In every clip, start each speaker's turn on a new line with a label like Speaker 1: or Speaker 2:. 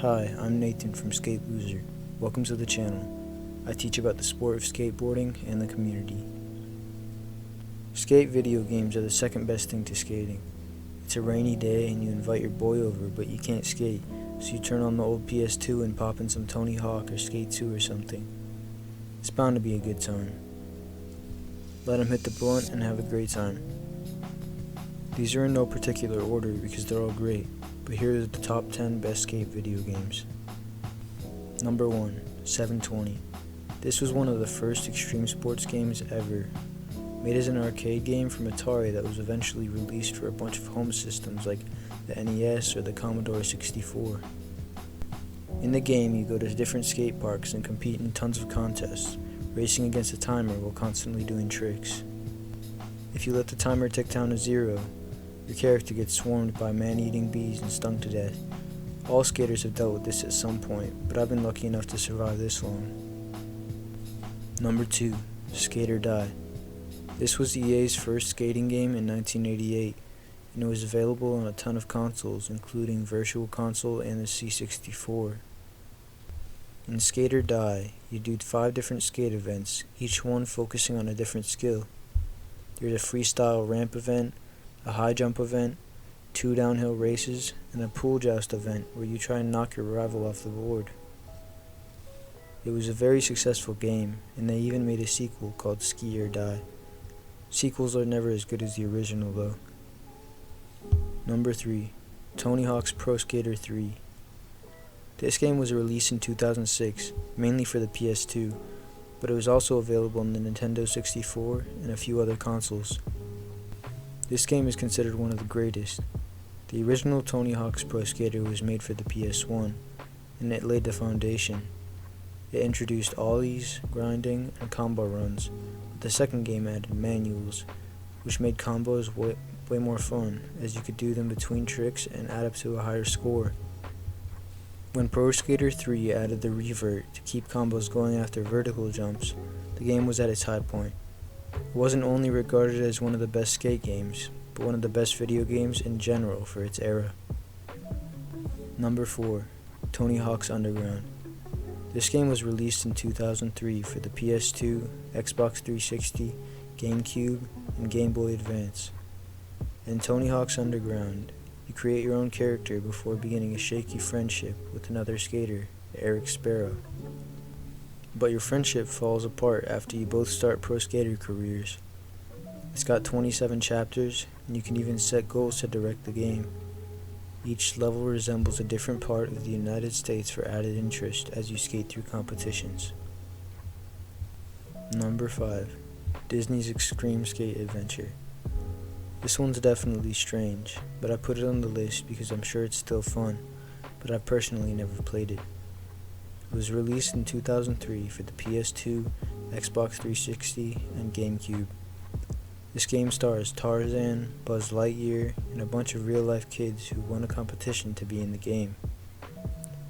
Speaker 1: Hi, I'm Nathan from Skate Loser. Welcome to the channel. I teach about the sport of skateboarding and the community. Skate video games are the second best thing to skating. It's a rainy day and you invite your boy over, but you can't skate, so you turn on the old PS2 and pop in some Tony Hawk or Skate 2 or something. It's bound to be a good time. Let him hit the blunt and have a great time. These are in no particular order because they're all great, but here are the top 10 best skate video games. Number 1, 720. This was one of the first extreme sports games ever. Made as an arcade game from Atari that was eventually released for a bunch of home systems like the NES or the Commodore 64. In the game, you go to different skate parks and compete in tons of contests, racing against a timer while constantly doing tricks. If you let the timer tick down to 0, your character gets swarmed by man-eating bees and stung to death. All skaters have dealt with this at some point, but I've been lucky enough to survive this long. Number 2, Skate or Die. This was EA's first skating game in 1988, and it was available on a ton of consoles, including Virtual Console and the C64. In Skate or Die, you do 5 different skate events, each one focusing on a different skill. There's a freestyle ramp event, a high jump event, 2 downhill races, and a pool joust event where you try and knock your rival off the board. It was a very successful game, and they even made a sequel called Ski or Die. Sequels are never as good as the original though. Number 3, Tony Hawk's Pro Skater 3. This game was released in 2006, mainly for the PS2, but it was also available on the Nintendo 64 and a few other consoles. This game is considered one of the greatest. The original Tony Hawk's Pro Skater was made for the PS1, and it laid the foundation. It introduced ollies, grinding, and combo runs, but the second game added manuals, which made combos way more fun, as you could do them between tricks and add up to a higher score. When Pro Skater 3 added the revert to keep combos going after vertical jumps, the game was at its high point. It wasn't only regarded as one of the best skate games, but one of the best video games in general for its era. Number 4, Tony Hawk's Underground. This game was released in 2003 for the PS2, Xbox 360, GameCube, and Game Boy Advance. In Tony Hawk's Underground, you create your own character before beginning a shaky friendship with another skater, Eric Sparrow. But your friendship falls apart after you both start pro skater careers. It's got 27 chapters, and you can even set goals to direct the game. Each level resembles a different part of the United States for added interest as you skate through competitions. Number 5, Disney's Extreme Skate Adventure. This one's definitely strange, but I put it on the list because I'm sure it's still fun, but I've personally never played it. It was released in 2003 for the PS2, Xbox 360, and GameCube. This game stars Tarzan, Buzz Lightyear, and a bunch of real-life kids who won a competition to be in the game.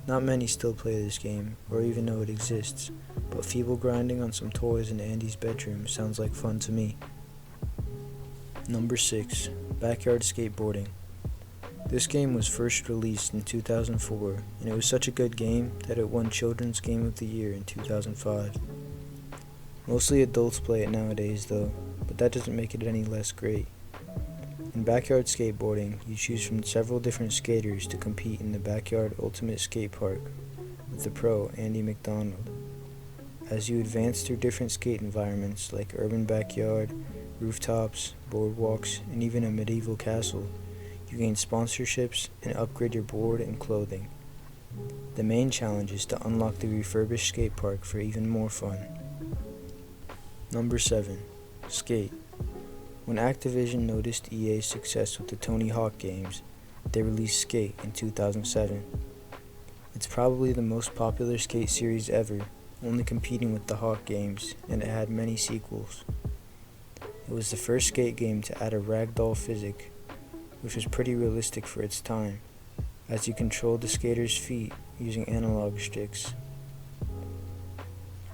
Speaker 1: Not many still play this game, or even know it exists, but feeble grinding on some toys in Andy's bedroom sounds like fun to me. Number 6, Backyard Skateboarding. This game was first released in 2004, and it was such a good game that it won Children's Game of the Year in 2005. Mostly adults play it nowadays though, but that doesn't make it any less great. In Backyard Skateboarding, you choose from several different skaters to compete in the Backyard Ultimate Skate Park with the pro Andy McDonald. As you advance through different skate environments like urban backyard, rooftops, boardwalks, and even a medieval castle, you gain sponsorships and upgrade your board and clothing. The main challenge is to unlock the refurbished skate park for even more fun. Number 7, Skate. When Activision noticed EA's success with the Tony Hawk games, they released Skate in 2007. It's probably the most popular skate series ever, only competing with the Hawk games, and it had many sequels. It was the first skate game to add a ragdoll physic, which was pretty realistic for its time, as you controlled the skater's feet using analog sticks.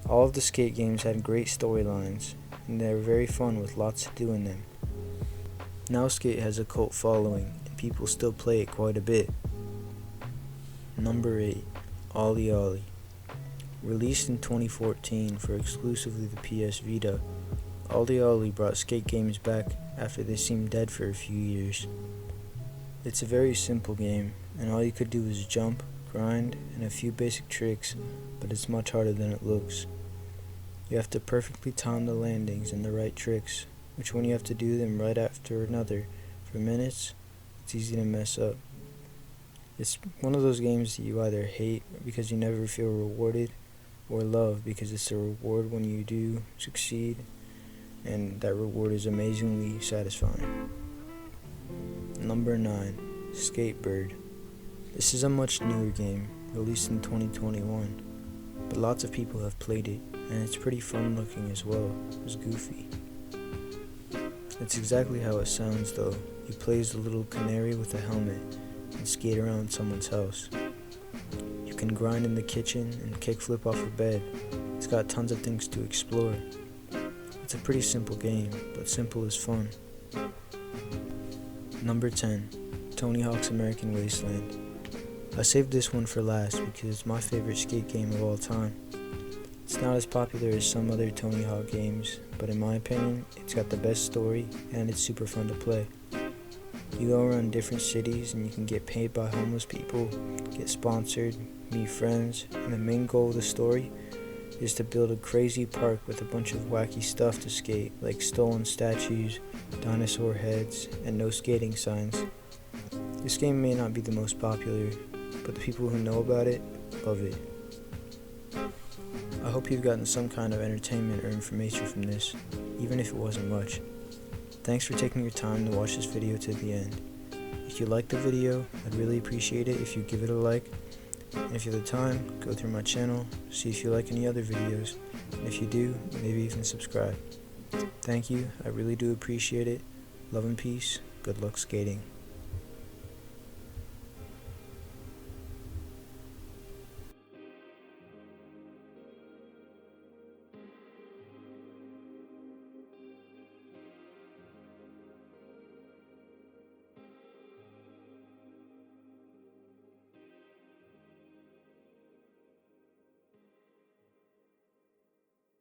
Speaker 1: All of the skate games had great storylines, and they were very fun with lots to do in them. Now Skate has a cult following, and people still play it quite a bit. Number 8. Ollie Ollie. Released in 2014 for exclusively the PS Vita, Ollie Ollie brought skate games back after they seemed dead for a few years. It's a very simple game, and all you could do is jump, grind, and a few basic tricks, but it's much harder than it looks. You have to perfectly time the landings and the right tricks, which when you have to do them right after another for minutes, it's easy to mess up. It's one of those games that you either hate because you never feel rewarded, or love because it's a reward when you do succeed, and that reward is amazingly satisfying. Number 9. Skatebird. This is a much newer game, released in 2021, but lots of people have played it, and it's pretty fun looking as well as goofy. It's exactly how it sounds though. You play as a little canary with a helmet and skate around someone's house. You can grind in the kitchen and kickflip off a bed. It's got tons of things to explore. It's a pretty simple game, but simple is fun. Number 10. Tony Hawk's American Wasteland. I saved this one for last because it's my favorite skate game of all time. It's not as popular as some other Tony Hawk games, but in my opinion, it's got the best story and it's super fun to play. You go around different cities and you can get paid by homeless people, get sponsored, meet friends, and the main goal of the story is to build a crazy park with a bunch of wacky stuff to skate, like stolen statues, dinosaur heads, and no skating signs. This game may not be the most popular, but the people who know about it love it. I hope you've gotten some kind of entertainment or information from this, even if it wasn't much. Thanks for taking your time to watch this video to the end. If you liked the video, I'd really appreciate it if you give it a like. And if you have the time, go through my channel, see if you like any other videos. And if you do, maybe even subscribe. Thank you, I really do appreciate it. Love and peace. Good luck skating.